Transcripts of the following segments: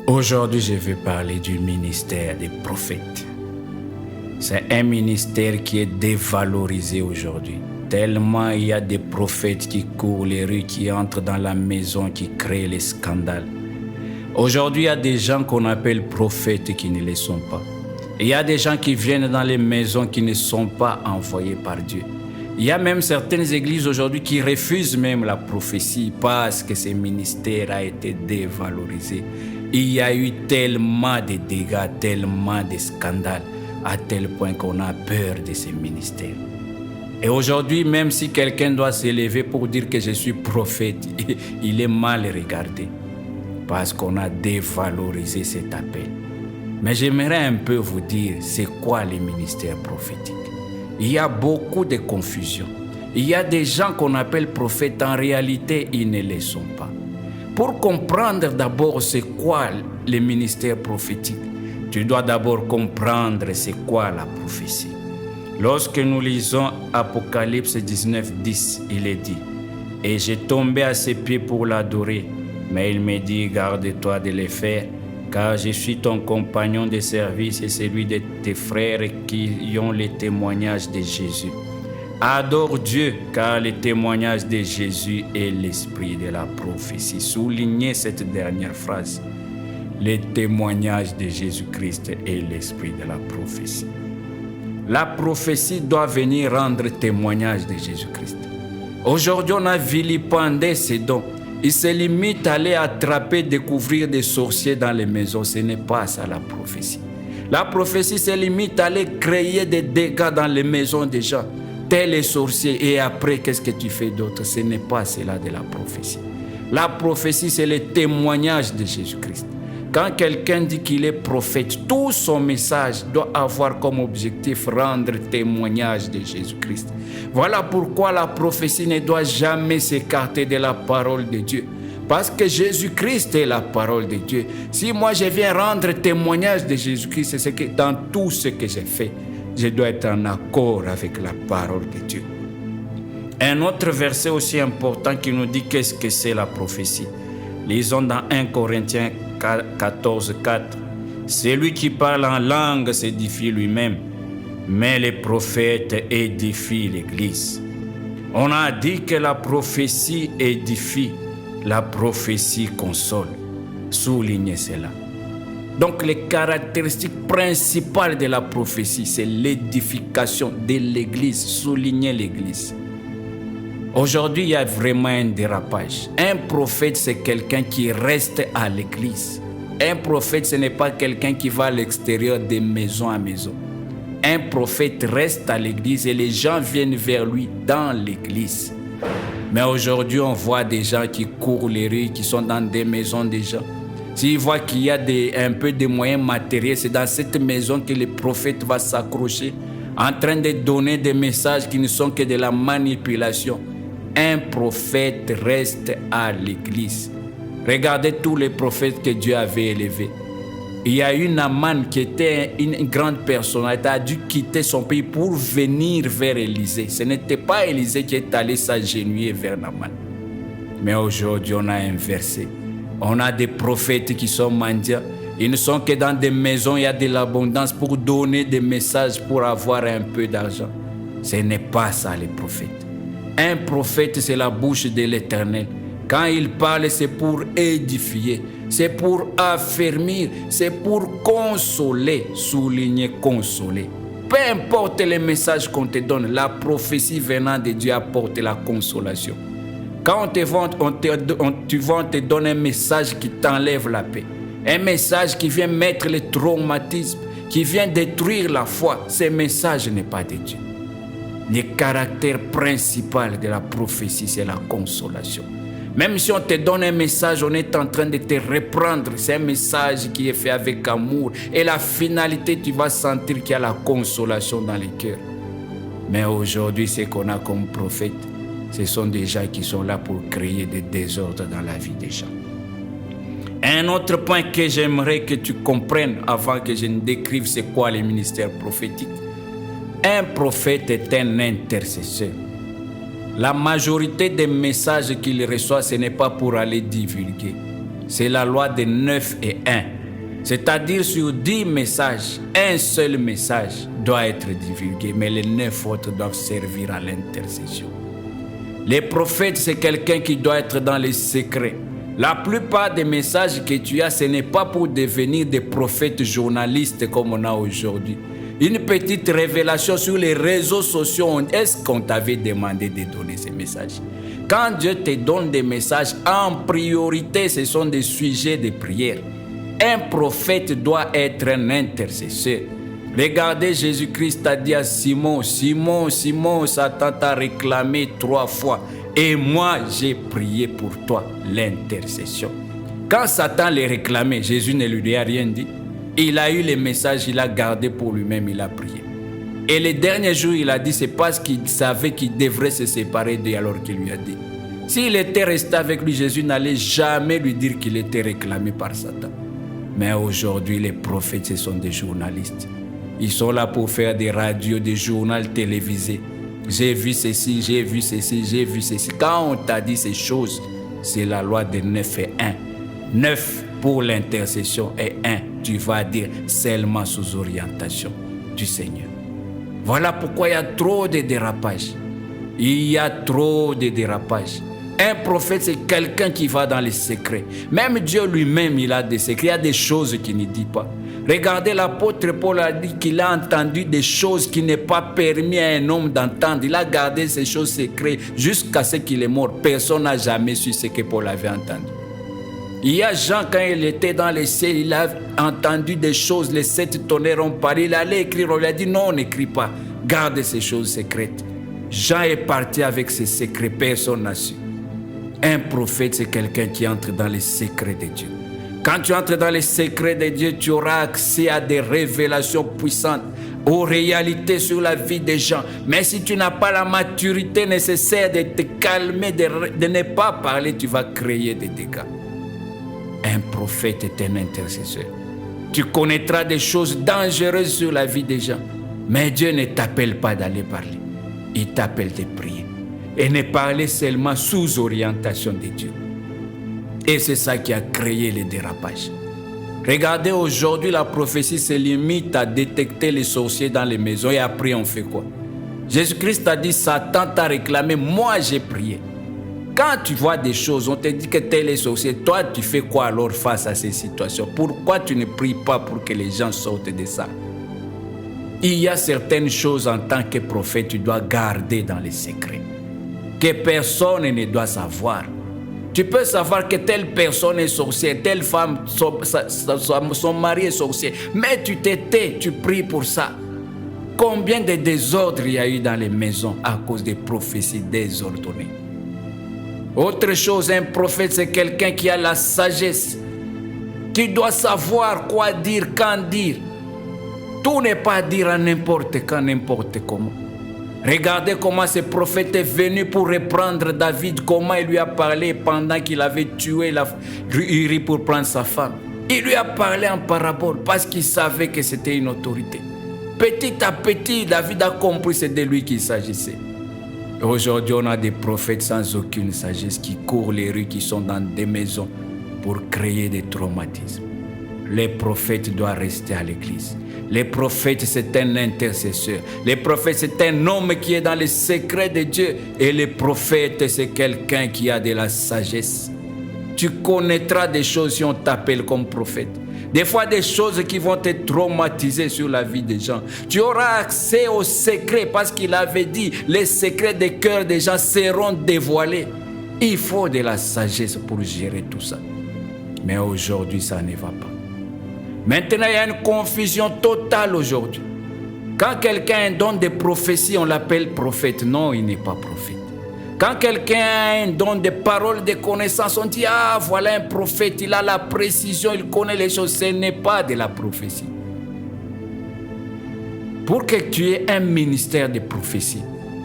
Aujourd'hui, je vais parler du ministère des prophètes. C'est un ministère qui est dévalorisé aujourd'hui. Tellement il y a des prophètes qui courent les rues, qui entrent dans la maison, qui créent les scandales. Aujourd'hui, il y a des gens qu'on appelle prophètes qui ne le sont pas. Il y a des gens qui viennent dans les maisons qui ne sont pas envoyés par Dieu. Il y a même certaines églises aujourd'hui qui refusent même la prophétie parce que ce ministère a été dévalorisé. Il y a eu tellement de dégâts, tellement de scandales, à tel point qu'on a peur de ce ministère. Et aujourd'hui, même si quelqu'un doit s'élever pour dire que je suis prophète, il est mal regardé parce qu'on a dévalorisé cet appel. Mais j'aimerais un peu vous dire, c'est quoi les ministères prophétiques? Il y a beaucoup de confusion. Il y a des gens qu'on appelle prophètes, en réalité, ils ne le sont pas. Pour comprendre d'abord c'est quoi les ministères prophétiques, tu dois d'abord comprendre c'est quoi la prophétie. Lorsque nous lisons Apocalypse 19:10, il est dit « Et j'ai tombé à ses pieds pour l'adorer, mais il me dit, garde-toi de le faire, car je suis ton compagnon de service et celui de tes frères qui ont le témoignage de Jésus. Adore Dieu, car le témoignage de Jésus est l'esprit de la prophétie. » Soulignez cette dernière phrase. Le témoignage de Jésus-Christ est l'esprit de la prophétie. La prophétie doit venir rendre témoignage de Jésus-Christ. Aujourd'hui, on a vilipendé ces dons. Il se limite à aller attraper, découvrir des sorciers dans les maisons. Ce n'est pas ça la prophétie. La prophétie se limite à aller créer des dégâts dans les maisons des gens. Tel les sorciers, et après, qu'est-ce que tu fais d'autre? Ce n'est pas cela de la prophétie. La prophétie, c'est le témoignage de Jésus-Christ. Quand quelqu'un dit qu'il est prophète, tout son message doit avoir comme objectif rendre témoignage de Jésus-Christ. Voilà pourquoi la prophétie ne doit jamais s'écarter de la parole de Dieu. Parce que Jésus-Christ est la parole de Dieu. Si moi je viens rendre témoignage de Jésus-Christ, c'est que dans tout ce que j'ai fait, je dois être en accord avec la parole de Dieu. Un autre verset aussi important qui nous dit qu'est-ce que c'est la prophétie. Lisons dans 1 Corinthiens 14:4. Celui qui parle en langue s'édifie lui-même, mais les prophètes édifient l'Église. On a dit que la prophétie édifie, la prophétie console. Soulignez cela. Donc les caractéristiques principales de la prophétie, c'est l'édification de l'Église. Soulignez l'Église. Aujourd'hui, il y a vraiment un dérapage. Un prophète, c'est quelqu'un qui reste à l'église. Un prophète, ce n'est pas quelqu'un qui va à l'extérieur de maison à maison. Un prophète reste à l'église et les gens viennent vers lui dans l'église. Mais aujourd'hui, on voit des gens qui courent les rues, qui sont dans des maisons des gens. S'ils voient qu'il y a un peu de moyens matériels, c'est dans cette maison que le prophète va s'accrocher, en train de donner des messages qui ne sont que de la manipulation. Un prophète reste à l'église. Regardez tous les prophètes que Dieu avait élevés. Il y a eu Naaman qui était une grande personnalité, a dû quitter son pays pour venir vers Élisée. Ce n'était pas Élisée qui est allé s'agenouiller vers Naaman. Mais aujourd'hui, on a inversé. On a des prophètes qui sont mendiants. Ils ne sont que dans des maisons, il y a de l'abondance pour donner des messages, pour avoir un peu d'argent. Ce n'est pas ça les prophètes. Un prophète, c'est la bouche de l'Éternel. Quand il parle, c'est pour édifier, c'est pour affermir, c'est pour consoler. Souligner consoler. Peu importe les messages qu'on te donne, la prophétie venant de Dieu apporte la consolation. Quand on te donne un message qui t'enlève la paix, un message qui vient mettre le traumatisme, qui vient détruire la foi, ce message n'est pas de Dieu. Le caractère principal de la prophétie, c'est la consolation. Même si on te donne un message, on est en train de te reprendre. C'est un message qui est fait avec amour. Et la finalité, tu vas sentir qu'il y a la consolation dans les cœurs. Mais aujourd'hui, ce qu'on a comme prophète, ce sont des gens qui sont là pour créer des désordres dans la vie des gens. Un autre point que j'aimerais que tu comprennes avant que je ne décrive c'est quoi les ministères prophétiques. Un prophète est un intercesseur. La majorité des messages qu'il reçoit, ce n'est pas pour aller divulguer. C'est la loi de 9 et 1. C'est-à-dire sur 10 messages, un seul message doit être divulgué, mais les 9 autres doivent servir à l'intercession. Les prophètes, c'est quelqu'un qui doit être dans les secrets. La plupart des messages que tu as, ce n'est pas pour devenir des prophètes journalistes comme on a aujourd'hui. Une petite révélation sur les réseaux sociaux, est-ce qu'on t'avait demandé de donner ces messages? Quand Dieu te donne des messages, en priorité, ce sont des sujets de prière. Un prophète doit être un intercesseur. Regardez, Jésus-Christ a dit à Simon, Simon, Simon, Satan t'a réclamé 3 fois. Et moi, j'ai prié pour toi, l'intercession. Quand Satan les réclamait, Jésus ne lui a rien dit. Il a eu les messages, il a gardé pour lui-même, il a prié. Et les derniers jours, il a dit, c'est parce qu'il savait qu'il devrait se séparer d'eux alors qu'il lui a dit. S'il était resté avec lui, Jésus n'allait jamais lui dire qu'il était réclamé par Satan. Mais aujourd'hui, les prophètes, ce sont des journalistes. Ils sont là pour faire des radios, des journaux télévisés. J'ai vu ceci, j'ai vu ceci, j'ai vu ceci. Quand on t'a dit ces choses, c'est la loi de 9 et 1. 9 pour l'intercession et 1, tu vas dire seulement sous orientation du Seigneur. Voilà pourquoi il y a trop de dérapages. Il y a trop de dérapages. Un prophète, c'est quelqu'un qui va dans les secrets. Même Dieu lui-même, il a des secrets. Il y a des choses qu'il ne dit pas. Regardez, l'apôtre Paul a dit qu'il a entendu des choses qui n'est pas permis à un homme d'entendre. Il a gardé ces choses secrètes jusqu'à ce qu'il est mort. Personne n'a jamais su ce que Paul avait entendu. Il y a Jean, quand il était dans les cieux, il a entendu des choses, les 7 tonnerres ont parlé. Il allait écrire, on lui a dit non, n'écris pas. Garde ces choses secrètes. Jean est parti avec ses secrets, personne n'a su. Un prophète, c'est quelqu'un qui entre dans les secrets de Dieu. Quand tu entres dans les secrets de Dieu, tu auras accès à des révélations puissantes, aux réalités sur la vie des gens. Mais si tu n'as pas la maturité nécessaire de te calmer, de ne pas parler, tu vas créer des dégâts. Un prophète est un intercesseur. Tu connaîtras des choses dangereuses sur la vie des gens. Mais Dieu ne t'appelle pas d'aller parler. Il t'appelle de prier. Et ne parler seulement sous orientation de Dieu. Et c'est ça qui a créé les dérapages. Regardez, aujourd'hui, la prophétie se limite à détecter les sorciers dans les maisons. Et après, on fait quoi? Jésus-Christ a dit, Satan t'a réclamé, moi j'ai prié. Quand tu vois des choses, on te dit que tel est sorcier, toi tu fais quoi alors face à ces situations? Pourquoi tu ne pries pas pour que les gens sortent de ça? Il y a certaines choses en tant que prophète, tu dois garder dans les secrets, que personne ne doit savoir. Tu peux savoir que telle personne est sorcière, telle femme, son mari est sorcier, mais tu te tais, tu pries pour ça. Combien de désordres il y a eu dans les maisons à cause des prophéties désordonnées? Autre chose, un prophète, c'est quelqu'un qui a la sagesse. Tu dois savoir quoi dire, quand dire. Tout n'est pas à dire à n'importe quand, n'importe comment. Regardez comment ce prophète est venu pour reprendre David, comment il lui a parlé pendant qu'il avait tué Uri pour prendre sa femme. Il lui a parlé en parabole parce qu'il savait que c'était une autorité. Petit à petit, David a compris que c'est de lui qu'il s'agissait. Aujourd'hui, on a des prophètes sans aucune sagesse qui courent les rues, qui sont dans des maisons pour créer des traumatismes. Les prophètes doivent rester à l'église. Les prophètes, c'est un intercesseur. Les prophètes, c'est un homme qui est dans les secrets de Dieu. Et les prophètes, c'est quelqu'un qui a de la sagesse. Tu connaîtras des choses si on t'appelle comme prophète. Des fois, des choses qui vont te traumatiser sur la vie des gens. Tu auras accès aux secrets parce qu'il avait dit, les secrets des cœurs des gens seront dévoilés. Il faut de la sagesse pour gérer tout ça. Mais aujourd'hui, ça ne va pas. Maintenant, il y a une confusion totale aujourd'hui. Quand quelqu'un a un don de prophétie, on l'appelle prophète. Non, il n'est pas prophète. Quand quelqu'un a un don de parole, de connaissance, on dit, ah, voilà un prophète, il a la précision, il connaît les choses. Ce n'est pas de la prophétie. Pour que tu aies un ministère de prophétie,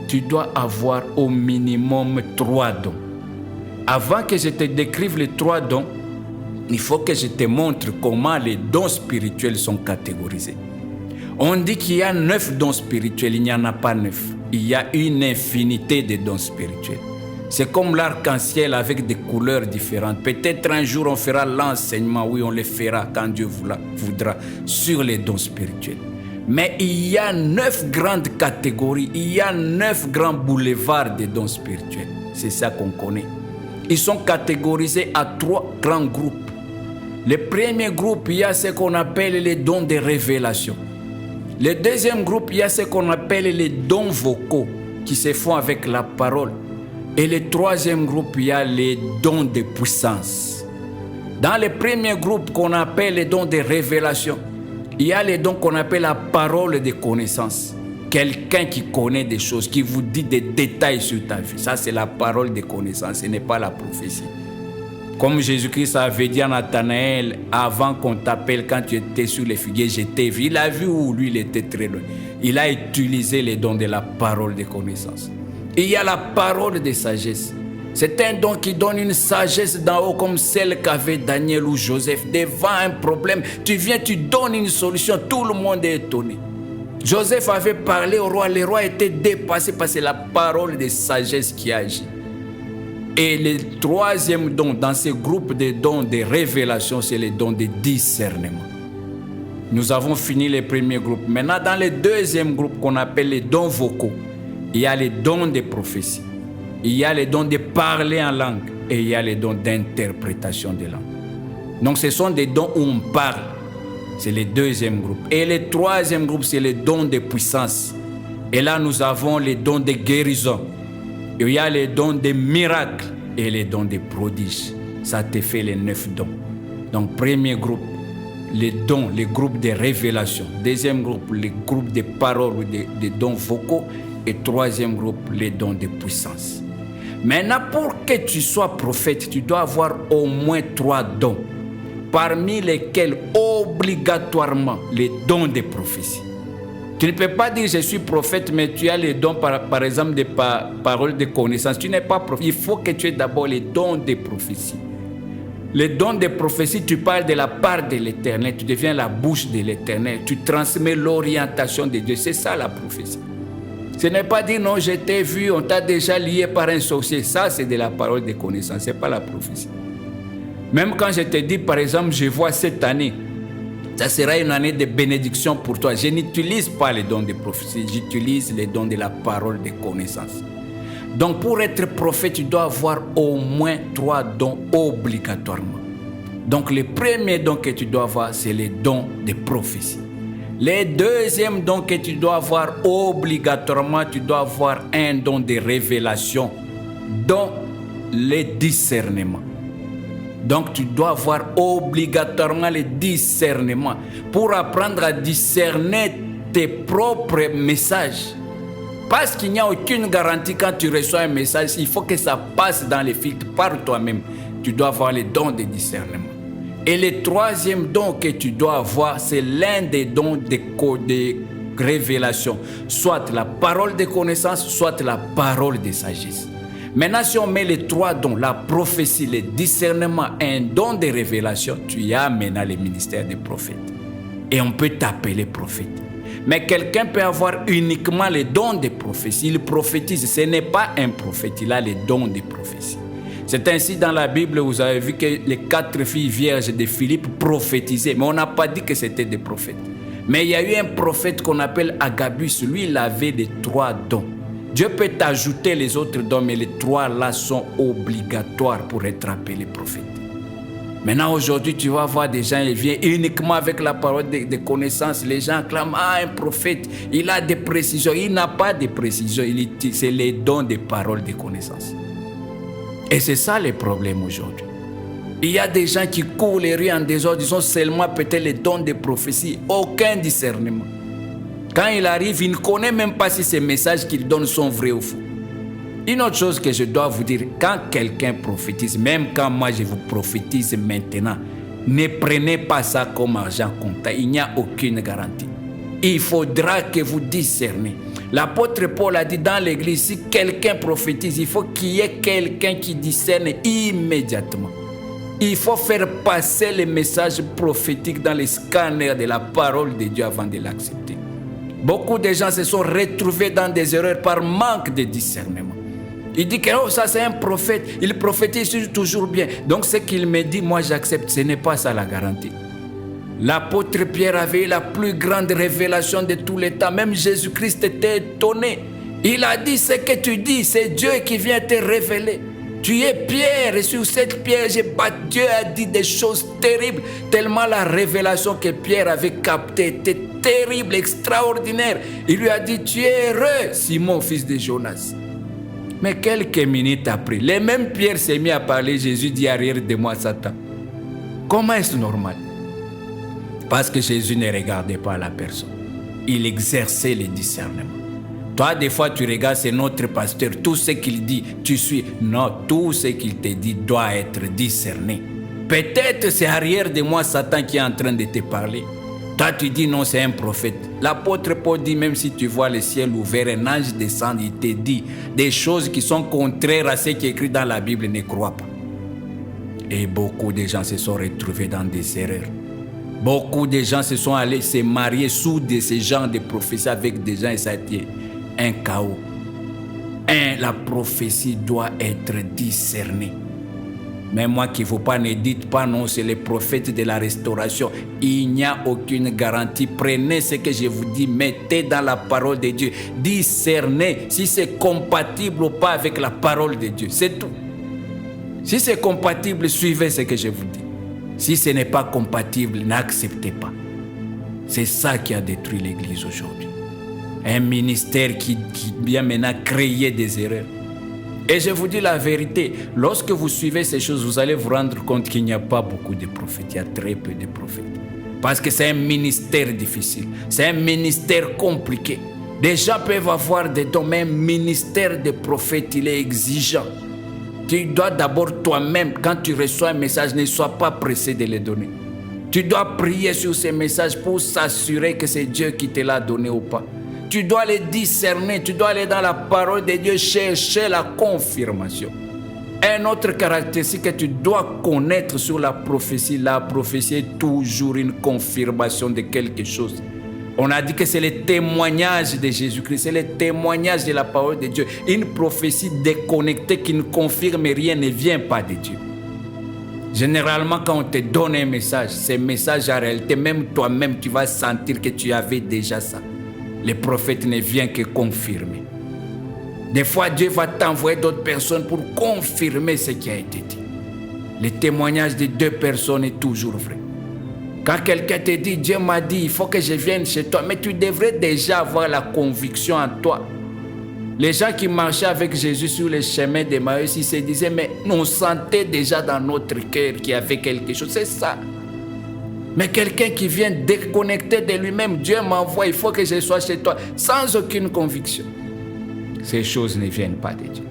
tu dois avoir au minimum 3 dons. Avant que je te décrive les 3 dons, il faut que je te montre comment les dons spirituels sont catégorisés. On dit qu'il y a 9 dons spirituels, il n'y en a pas 9. Il y a une infinité de dons spirituels. C'est comme l'arc-en-ciel avec des couleurs différentes. Peut-être un jour on fera l'enseignement, oui, on le fera quand Dieu voudra, sur les dons spirituels. Mais il y a 9 grandes catégories, il y a 9 grands boulevards des dons spirituels. C'est ça qu'on connaît. Ils sont catégorisés à 3 grands groupes. Le premier groupe, il y a ce qu'on appelle les dons de révélation. Le deuxième groupe, il y a ce qu'on appelle les dons vocaux qui se font avec la parole. Et le troisième groupe, il y a les dons de puissance. Dans le premier groupe qu'on appelle les dons de révélation, il y a les dons qu'on appelle la parole de connaissance. Quelqu'un qui connaît des choses, qui vous dit des détails sur ta vie. Ça, c'est la parole de connaissance, ce n'est pas la prophétie. Comme Jésus-Christ avait dit à Nathanaël, avant qu'on t'appelle, quand tu étais sur les figuiers, je t'ai vu. Il a vu où lui, il était très loin. Il a utilisé les dons de la parole de connaissance. Et il y a la parole de sagesse. C'est un don qui donne une sagesse d'en haut comme celle qu'avait Daniel ou Joseph. Devant un problème, tu viens, tu donnes une solution. Tout le monde est étonné. Joseph avait parlé au roi. Le roi était dépassé parce que c'est la parole de sagesse qui agit. Et le troisième don dans ce groupe de dons de révélation, c'est le don de discernement. Nous avons fini le premier groupe. Maintenant, dans le deuxième groupe qu'on appelle les dons vocaux, il y a les dons de prophétie, il y a les dons de parler en langue et il y a les dons d'interprétation de langue. Donc ce sont des dons où on parle. C'est le deuxième groupe. Et le troisième groupe, c'est les dons de puissance. Et là, nous avons les dons de guérison. Il y a les dons de miracles et les dons de prodiges. Ça te fait les 9 dons. Donc premier groupe, les dons, les groupes de révélation. Deuxième groupe, les groupes de paroles ou des dons vocaux. Et troisième groupe, les dons de puissance. Maintenant, pour que tu sois prophète, tu dois avoir au moins 3 dons, parmi lesquels obligatoirement les dons de prophétie. Tu ne peux pas dire je suis prophète, mais tu as les dons par exemple de paroles de connaissance. Tu n'es pas prophète. Il faut que tu aies d'abord les dons de prophétie. Les dons de prophétie, tu parles de la part de l'Éternel, tu deviens la bouche de l'Éternel, tu transmets l'orientation de Dieu. C'est ça la prophétie. Ce n'est pas dire non, je t'ai vu, on t'a déjà lié par un sorcier. Ça, c'est de la parole de connaissance, ce n'est pas la prophétie. Même quand je te dis, par exemple, je vois cette année, ça sera une année de bénédiction pour toi. Je n'utilise pas les dons de prophétie, j'utilise les dons de la parole de connaissance. Donc, pour être prophète, tu dois avoir au moins 3 dons obligatoirement. Donc, le premier don que tu dois avoir, c'est les dons de prophétie. Le deuxième don que tu dois avoir obligatoirement, tu dois avoir un don de révélation, dont le discernement. Donc tu dois avoir obligatoirement le discernement pour apprendre à discerner tes propres messages. Parce qu'il n'y a aucune garantie quand tu reçois un message, il faut que ça passe dans les filtres par toi-même. Tu dois avoir le don de discernement. Et le troisième don que tu dois avoir, c'est l'un des dons de révélation. Soit la parole de connaissance, soit la parole de sagesse. Maintenant, si on met les 3 dons, la prophétie, le discernement et un don de révélation, tu as maintenant le ministère des prophètes. Et on peut t'appeler prophète. Mais quelqu'un peut avoir uniquement les dons de prophétie. Il prophétise, ce n'est pas un prophète, il a les dons de prophétie. C'est ainsi dans la Bible, vous avez vu que les 4 filles vierges de Philippe prophétisaient, mais on n'a pas dit que c'était des prophètes. Mais il y a eu un prophète qu'on appelle Agabus, lui il avait les 3 dons. Dieu peut t'ajouter les autres dons, mais les 3 là sont obligatoires pour être appelé prophète. Maintenant aujourd'hui tu vas voir des gens, ils viennent uniquement avec la parole de connaissance. Les gens clament, un prophète, il a des précisions. Il n'a pas de précisions, c'est les dons de parole de connaissance. Et c'est ça le problème aujourd'hui. Il y a des gens qui courent les rues en désordre, ils ont seulement peut-être les dons de prophétie, aucun discernement. Quand il arrive, il ne connaît même pas si ces messages qu'il donne sont vrais ou faux. Une autre chose que je dois vous dire, quand quelqu'un prophétise, même quand moi je vous prophétise maintenant, ne prenez pas ça comme argent comptant, il n'y a aucune garantie. Il faudra que vous discernez. L'apôtre Paul a dit dans l'église, si quelqu'un prophétise, il faut qu'il y ait quelqu'un qui discerne immédiatement. Il faut faire passer les messages prophétiques dans les scanners de la parole de Dieu avant de l'accepter. Beaucoup de gens se sont retrouvés dans des erreurs par manque de discernement. Il dit que oh, ça c'est un prophète, il prophétise toujours bien. Donc ce qu'il me dit, moi j'accepte, ce n'est pas ça la garantie. L'apôtre Pierre avait la plus grande révélation de tous les temps. Même Jésus-Christ était étonné. Il a dit ce que tu dis, c'est Dieu qui vient te révéler. Tu es Pierre et sur cette pierre, Dieu a dit des choses terribles. Tellement la révélation que Pierre avait captée était terrible, extraordinaire. Il lui a dit, tu es heureux, Simon, fils de Jonas. Mais quelques minutes après, les mêmes Pierre s'est mis à parler. Jésus dit, arrière de moi, Satan. Comment est-ce normal? Parce que Jésus ne regardait pas la personne. Il exerçait le discernement. Toi, des fois, tu regardes, c'est notre pasteur. Tout ce qu'il dit, tu suis. Non, tout ce qu'il te dit doit être discerné. Peut-être c'est arrière de moi, Satan, qui est en train de te parler. Toi, tu dis non, c'est un prophète. L'apôtre Paul dit, même si tu vois le ciel ouvert, un ange descend, il te dit des choses qui sont contraires à ce qui est écrit dans la Bible, ne crois pas. Et beaucoup de gens se sont retrouvés dans des erreurs. Beaucoup de gens se sont allés se marier sous ces genres de prophéties avec des gens et ça a été un chaos. La prophétie doit être discernée. Mais moi qui ne veux pas, ne dites pas non, c'est les prophètes de la restauration. Il n'y a aucune garantie. Prenez ce que je vous dis, mettez dans la parole de Dieu. Discernez si c'est compatible ou pas avec la parole de Dieu. C'est tout. Si c'est compatible, suivez ce que je vous dis. Si ce n'est pas compatible, n'acceptez pas. C'est ça qui a détruit l'Église aujourd'hui. Un ministère qui vient maintenant créer des erreurs. Et je vous dis la vérité, lorsque vous suivez ces choses, vous allez vous rendre compte qu'il n'y a pas beaucoup de prophètes, il y a très peu de prophètes. Parce que c'est un ministère difficile, c'est un ministère compliqué. Des gens peuvent avoir des dons, mais un ministère de prophète, il est exigeant. Tu dois d'abord toi-même, quand tu reçois un message, ne sois pas pressé de le donner. Tu dois prier sur ces messages pour s'assurer que c'est Dieu qui te l'a donné ou pas. Tu dois les discerner, tu dois aller dans la parole de Dieu, chercher la confirmation. Un autre caractéristique que tu dois connaître sur la prophétie est toujours une confirmation de quelque chose. On a dit que c'est le témoignage de Jésus-Christ, c'est le témoignage de la parole de Dieu. Une prophétie déconnectée qui ne confirme rien ne vient pas de Dieu. Généralement, quand on te donne un message, ce message en réalité, même toi-même, tu vas sentir que tu avais déjà ça. Le prophète ne vient que confirmer. Des fois, Dieu va t'envoyer d'autres personnes pour confirmer ce qui a été dit. Le témoignage de deux personnes est toujours vrai. Quand quelqu'un te dit, Dieu m'a dit, il faut que je vienne chez toi, mais tu devrais déjà avoir la conviction en toi. Les gens qui marchaient avec Jésus sur le chemin d'Emmaüs, ils se disaient, mais on sentait déjà dans notre cœur qu'il y avait quelque chose. C'est ça. Mais quelqu'un qui vient déconnecter de lui-même, Dieu m'envoie, il faut que je sois chez toi, sans aucune conviction. Ces choses ne viennent pas de Dieu.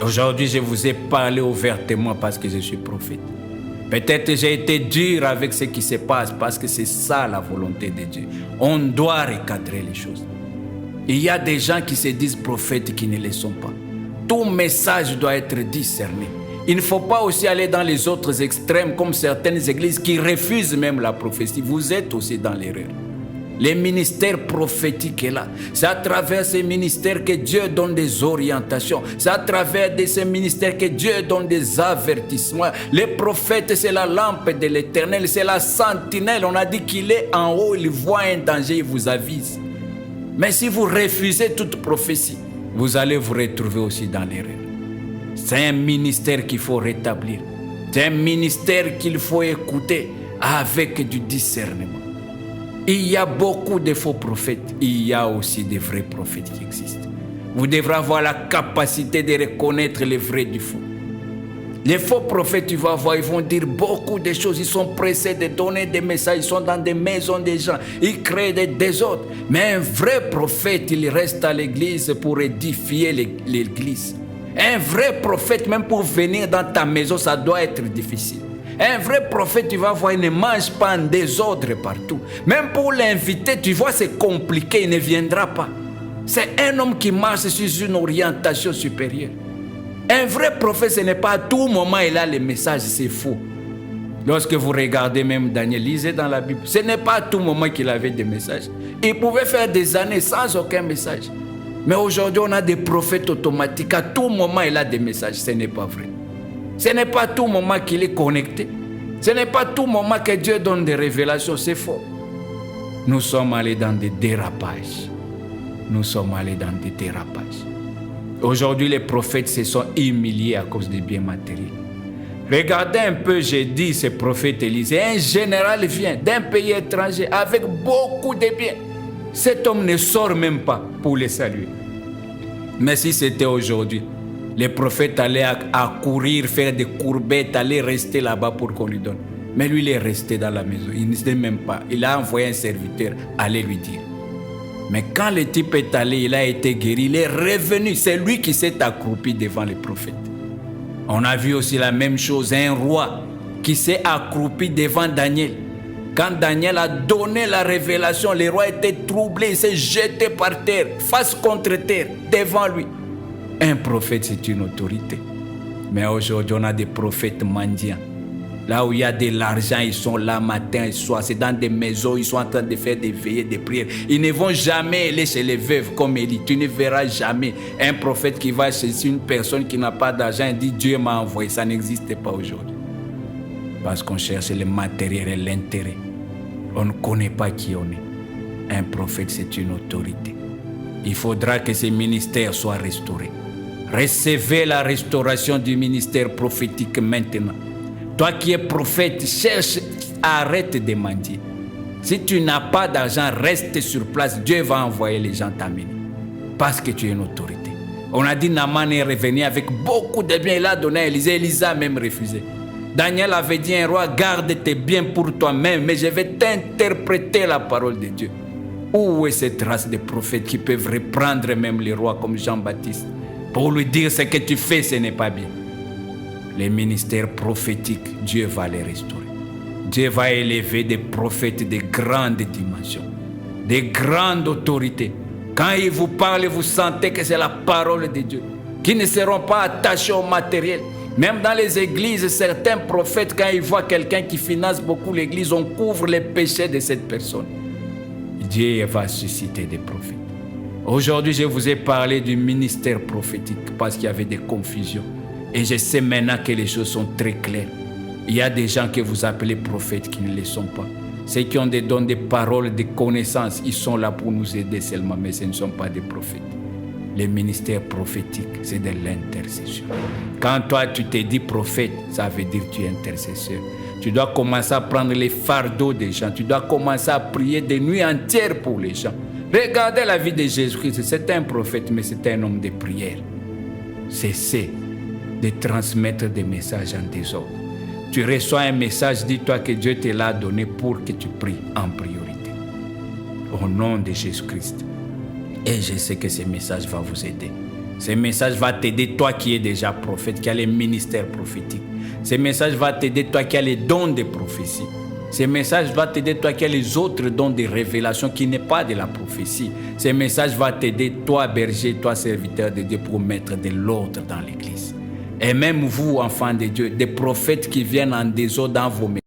Aujourd'hui, je vous ai parlé ouvertement parce que je suis prophète. Peut-être j'ai été dur avec ce qui se passe parce que c'est ça la volonté de Dieu. On doit recadrer les choses. Il y a des gens qui se disent prophètes qui ne le sont pas. Tout message doit être discerné. Il ne faut pas aussi aller dans les autres extrêmes comme certaines églises qui refusent même la prophétie. Vous êtes aussi dans l'erreur. Les ministères prophétiques est là. C'est à travers ces ministères que Dieu donne des orientations. C'est à travers de ces ministères que Dieu donne des avertissements. Les prophètes, c'est la lampe de l'Éternel, c'est la sentinelle. On a dit qu'il est en haut, il voit un danger, il vous avise. Mais si vous refusez toute prophétie, vous allez vous retrouver aussi dans l'erreur. C'est un ministère qu'il faut rétablir. C'est un ministère qu'il faut écouter avec du discernement. Il y a beaucoup de faux prophètes. Il y a aussi des vrais prophètes qui existent. Vous devrez avoir la capacité de reconnaître les vrais du faux. Les faux prophètes, tu vas voir, ils vont dire beaucoup de choses. Ils sont pressés de donner des messages. Ils sont dans des maisons des gens. Ils créent des désordres. Mais un vrai prophète, il reste à l'église pour édifier l'église. Un vrai prophète, même pour venir dans ta maison, ça doit être difficile. Un vrai prophète, tu vas voir, il ne mange pas en désordre partout. Même pour l'inviter, tu vois, c'est compliqué, il ne viendra pas. C'est un homme qui marche sur une orientation supérieure. Un vrai prophète, ce n'est pas à tout moment il a les messages, c'est faux. Lorsque vous regardez même Daniel, lisez dans la Bible, ce n'est pas à tout moment qu'il avait des messages. Il pouvait faire des années sans aucun message. Mais aujourd'hui, on a des prophètes automatiques. À tout moment, il a des messages. Ce n'est pas vrai. Ce n'est pas à tout moment qu'il est connecté. Ce n'est pas à tout moment que Dieu donne des révélations. C'est faux. Nous sommes allés dans des dérapages. Nous sommes allés dans des dérapages. Aujourd'hui, les prophètes se sont humiliés à cause des biens matériels. Regardez un peu, j'ai dit, ce prophète Élisée. Un général vient d'un pays étranger avec beaucoup de biens. Cet homme ne sort même pas pour les saluer. Mais si c'était aujourd'hui, les prophètes allaient courir, faire des courbettes, allaient rester là-bas pour qu'on lui donne. Mais lui, il est resté dans la maison. Il ne sait même pas. Il a envoyé un serviteur aller lui dire. Mais quand le type est allé, il a été guéri, il est revenu. C'est lui qui s'est accroupi devant les prophètes. On a vu aussi la même chose, un roi qui s'est accroupi devant Daniel. Quand Daniel a donné la révélation, le roi était troublé, il s'est jeté par terre, face contre terre, devant lui. Un prophète, c'est une autorité. Mais aujourd'hui, on a des prophètes mendiants. Là où il y a de l'argent, ils sont là matin et soir. C'est dans des maisons, ils sont en train de faire des veillées, des prières. Ils ne vont jamais aller chez les veuves comme Élie. Tu ne verras jamais un prophète qui va chez une personne qui n'a pas d'argent et dit Dieu m'a envoyé. Ça n'existe pas aujourd'hui. Parce qu'on cherche le matériel et l'intérêt. On ne connaît pas qui on est. Un prophète, c'est une autorité. Il faudra que ce ministère soit restauré. Recevez la restauration du ministère prophétique maintenant. Toi qui es prophète, cherche, arrête de mentir. Si tu n'as pas d'argent, reste sur place. Dieu va envoyer les gens t'amener. Parce que tu es une autorité. On a dit Naaman est revenu avec beaucoup de biens. Il a donné à Élisée. Élisée a même refusé. Daniel avait dit à un roi, garde tes biens pour toi-même, mais je vais t'interpréter la parole de Dieu. Où est cette race de prophètes qui peuvent reprendre même les rois comme Jean-Baptiste pour lui dire ce que tu fais, ce n'est pas bien? Les ministères prophétiques, Dieu va les restaurer. Dieu va élever des prophètes de grandes dimensions, de grandes autorités. Quand ils vous parlent, vous sentez que c'est la parole de Dieu, qui ne seront pas attachés au matériel. Même dans les églises, certains prophètes, quand ils voient quelqu'un qui finance beaucoup l'église, on couvre les péchés de cette personne. Dieu va susciter des prophètes. Aujourd'hui, je vous ai parlé du ministère prophétique parce qu'il y avait des confusions. Et je sais maintenant que les choses sont très claires. Il y a des gens que vous appelez prophètes qui ne le sont pas. Ceux qui ont des dons, des paroles, des connaissances, ils sont là pour nous aider seulement, mais ce ne sont pas des prophètes. Le ministère prophétique, c'est de l'intercession. Quand toi, tu te dis prophète, ça veut dire que tu es intercesseur. Tu dois commencer à prendre les fardeaux des gens. Tu dois commencer à prier des nuits entières pour les gens. Regardez la vie de Jésus-Christ. C'était un prophète, mais c'était un homme de prière. Cessez de transmettre des messages en désordre. Tu reçois un message, dis-toi que Dieu te l'a donné pour que tu pries en priorité. Au nom de Jésus-Christ. Et je sais que ce message va vous aider. Ce message va t'aider, toi qui es déjà prophète, qui as les ministères prophétiques. Ce message va t'aider, toi qui as les dons de prophétie. Ce message va t'aider, toi qui as les autres dons de révélation qui n'est pas de la prophétie. Ce message va t'aider, toi berger, toi serviteur de Dieu, pour mettre de l'ordre dans l'église. Et même vous, enfants de Dieu, des prophètes qui viennent en désordre dans vos maisons.